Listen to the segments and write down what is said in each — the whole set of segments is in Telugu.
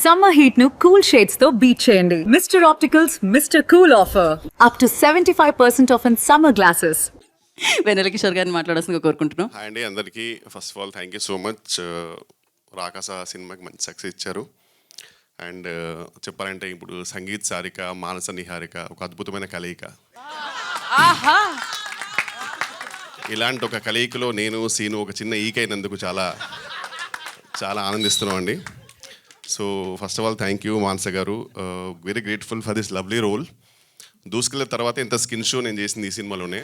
సమ్మర్ హీట్ ను కూల్ షేడ్స్ తో బీట్ చేయండి. Mister Opticals Mister Cool offer up to 75% off in summer glasses. Vennela Kishore గారిని మాట్లాడాల్సిందిగా కోరుకుంటున్నాం. హాయ్ అండి అందరికీ. First of all thank you so much. Rakasa సినిమాకి మంచి సక్సెస్ ఇచ్చారు. అండ్ చెప్పాలంటే ఇప్పుడు సంగీత్ సారిక, మానస నిహారిక ఒక అద్భుతమైన కలయిక. ఇలాంటి ఒక కలయికలో నేను సీను ఒక చిన్న ఈకైనందుకు చాలా చాలా ఆనందిస్తున్నాం అండి. So first of all thank you Manasa గారు. Very grateful for this lovely role. దూసుకెళ్ళిన తర్వాత ఇంత స్కిన్ షో నేను చేసింది ఈ సినిమాలోనే.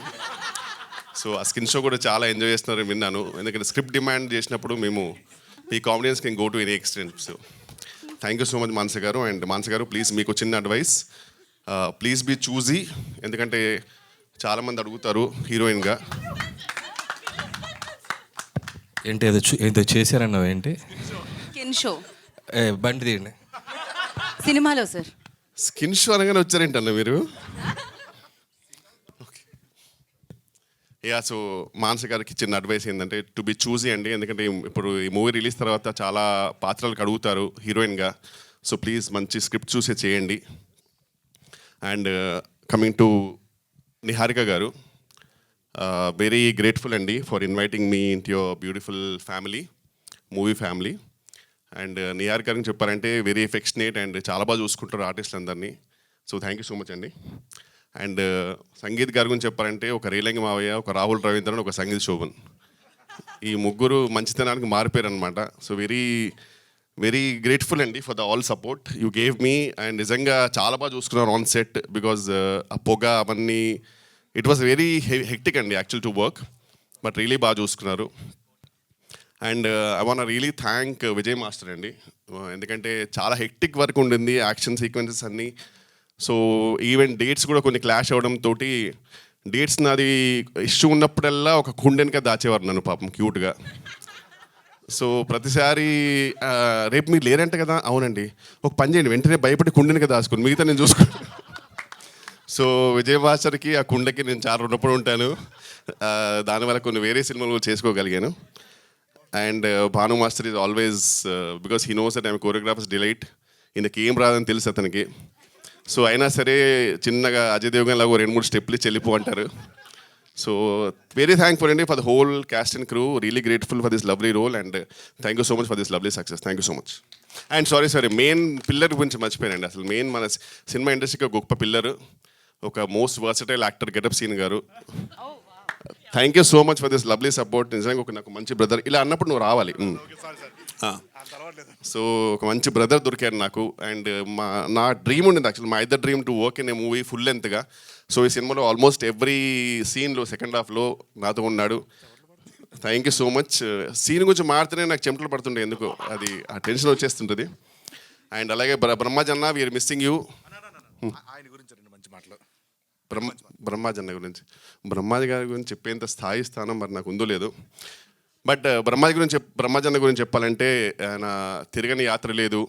సో ఆ స్కిన్ షో కూడా చాలా ఎంజాయ్ చేస్తున్నారని విన్నాను. ఎందుకంటే స్క్రిప్ట్ డిమాండ్ చేసినప్పుడు మేము ఈ comedians can go to any extent. So thank you so much Manasa గారు. అండ్ మానస గారు ప్లీజ్ మీకు చిన్న అడ్వైస్, ప్లీజ్ బీ చూజీ. ఎందుకంటే చాలామంది అడుగుతారు హీరోయిన్గా. ఏంటి ఏదో చేశారన్నావు ఏంటి? స్కిన్ షో బండి తీయండి. సినిమాలో సార్ స్కిన్ షో అనగానే వచ్చారేంటన్న మీరు? Okay yeah. సో మానస గారికి చిన్న అడ్వైస్ ఏంటంటే టు బి చూజీ అండి. ఎందుకంటే ఇప్పుడు ఈ మూవీ రిలీజ్ తర్వాత చాలా పాత్రలకు అడుగుతారు హీరోయిన్గా. సో ప్లీజ్ మంచి స్క్రిప్ట్ చూసే చేయండి. అండ్ కమింగ్ టు నిహారిక గారు, వెరీ గ్రేట్ఫుల్ అండి ఫర్ ఇన్వైటింగ్ మీ ఇంట్ your beautiful family, movie family. And Niharika గారికి చెప్పాలంటే వెరీ ఎఫెక్షనేట్ అండ్ చాలా బాగా చూసుకుంటారు ఆర్టిస్టులు అందరినీ. So thank you so much అండి. అండ్ సంగీత్ గారి గురించి చెప్పాలంటే ఒక రేలంగి మావయ్య, ఒక రాహుల్ రవీంద్రన్, ఒక సంగీత్ శోభన్, ఈ ముగ్గురు మంచితనానికి మారిపోయారు అనమాట. సో వెరీ వెరీ గ్రేట్ఫుల్ అండి for the all support you gave me. And నిజంగా చాలా బాగా చూసుకున్నారు ఆన్ సెట్. బికాజ్ ఆ పొగ అవన్నీ ఇట్ వాస్ వెరీ హెక్టిక్ అండి actual to work, but really బాగా చూసుకున్నారు. And I want really thank Vijay master అండి. ఎందుకంటే చాలా హెక్టిక్ వర్క్ ఉండింది, యాక్షన్ సీక్వెన్సెస్ అన్నీ. సో ఈవెన్ డేట్స్ కూడా కొన్ని క్లాష్ అవ్వడంతో డేట్స్ నాది ఇష్యూ ఉన్నప్పుడల్లా ఒక కుండెనిక దాచేవారు నన్ను పాపం క్యూట్గా. సో ప్రతిసారి రేపు మీరు లేరంట కదా, అవునండి ఒక పని చేయండి వెంటనే భయపడి కుండెనిక దాచుకోండి, మిగతా నేను చూసుకుంటాను. సో విజయ్ మాస్టర్కి ఆ కుండకి నేను చాలా రుణపడి ఉంటాను. దానివల్ల కొన్ని వేరే సినిమాలు చేసుకోగలిగాను. And Bhanu master is always because he knows that I'm choreographers delight. ఈయనకి ఏం రాదని తెలుసు అతనికి. సో అయినా సరే చిన్నగా అజయ్ దేవగన్ లాగా 2-3 స్టెప్లు చెల్లిపో అంటారు. సో వెరీ థ్యాంక్ఫుల్ అండి for the whole cast and crew. Really grateful for this lovely role and thank you so much for this lovely success. Thank you so much. And sorry main pillar గురించి మర్చిపోయానండి. అసలు మెయిన్ మన సినిమా ఇండస్ట్రీకి ఒక గొప్ప పిల్లర్, ఒక most versatile actor getup Seenu గారు. Thank you so much for this lovely support. నిజంగా ఒక నాకు మంచి బ్రదర్ ఇలా అన్నప్పుడు నువ్వు రావాలి. సో ఒక మంచి బ్రదర్ దొరికారు నాకు. అండ్ నా డ్రీమ్ ఉండింది యాక్చువల్, మా ఇద్దరు dream to work in a movie full లెంత్గా. సో ఈ సినిమాలో ఆల్మోస్ట్ ఎవ్రీ సీన్లో సెకండ్ హాఫ్లో నాతో ఉన్నాడు. Thank you so much. Seenu గురించి మాడితేనే నాకు చెమటలు పడుతుండే, ఎందుకు అది ఆ టెన్షన్ వచ్చేస్తుంటుంది. అండ్ అలాగే బ్రహ్మాజన్న వీఆర్ మిస్సింగ్ యూ. బ్రహ్మాజన్న గురించి, బ్రహ్మాజీ గారి గురించి చెప్పేంత స్థాయి స్థానం మరి నాకు ఉందో లేదు. బట్ బ్రహ్మాజన్న గురించి చెప్పాలంటే ఆయన తిరగని యాత్ర లేదు,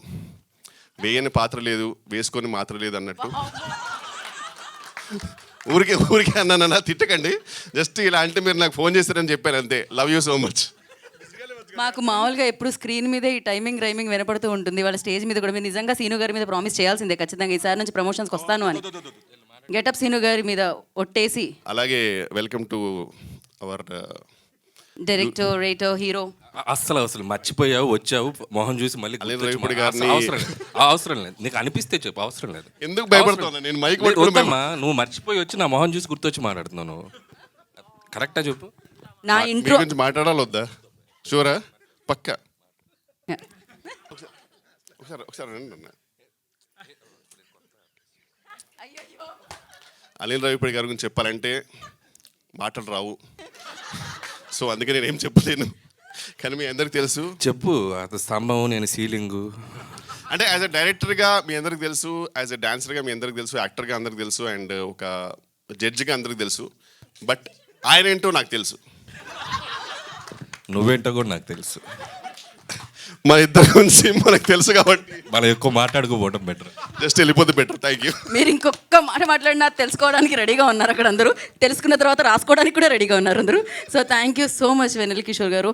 వేయని పాత్ర లేదు, వేసుకొని మాత్ర లేదు అన్నట్టు. ఊరికే అన్నా తిట్టకండి, జస్ట్ ఇలా అంటే మీరు నాకు ఫోన్ చేస్తారని చెప్పారు అంతే. Love you so much. మాకు మామూలుగా ఎప్పుడు స్క్రీన్ మీదే ఈ రైమింగ్ వినపడుతూ ఉంటుంది. వాళ్ళ స్టేజ్ మీద కూడా మీరు నిజంగా సీను గారి మీద ప్రామిస్ చేయాల్సిందే ఖచ్చితంగా, ఈసారి నుంచి ప్రమోషన్స్కి వస్తాను అని. గెటప్ సీను గారి మీద ఒట్టేసి. అలాగే welcome to our director, writer, hero. అసలు మర్చిపోయావు, వచ్చావు, మొహం చూసి మళ్ళీ అవసరం లేదు. నీకు అనిపిస్తే చెప్పు, అవసరం లేదు. ఎందుకు భయపడుతున్నా నేను? మైక్ నువ్వు మర్చిపోయి వచ్చి నా మొహం చూసి గుర్తొచ్చి మాట్లాడుతున్నాను. కరెక్టా చెప్పు. నా ఇంట్రో గురించి మాట్లాడాలి వద్దా? షూరా? పక్కా. ఒకసారి అనిల్ రావిపూడి గారి గురించి చెప్పాలంటే మాటలు రావు. సో అందుకే నేనేం చెప్పలేను, కానీ మీ అందరికి తెలుసు. చెప్పు. అది స్తంభం, నేను సీలింగు. అంటే యాజ్ అ డైరెక్టర్గా మీ అందరికి తెలుసు, యాజ్ అ డాన్సర్గా మీ అందరికి తెలుసు, యాక్టర్గా అందరికి తెలుసు, అండ్ ఒక జడ్జిగా అందరికి తెలుసు. బట్ ఆయన ఏంటో నాకు తెలుసు, నువ్వేంటో కూడా నాకు తెలుసు. మన ఇద్దరి గురించి మనకు తెలుసు కాబట్టి మనం ఎక్కువ మాట్లాడుకోవడం బెటర్, జస్ట్ వెళ్ళిపోతే బెటర్. Thank you. మీరు ఇంకొక మాట మాట్లాడినా తెలుసుకోవడానికి రెడీగా ఉన్నారు అక్కడ అందరూ, తెలుసుకున్న తర్వాత రాసుకోవడానికి కూడా రెడీగా ఉన్నారు అందరూ. So thank you so much Vennela Kishore గారు.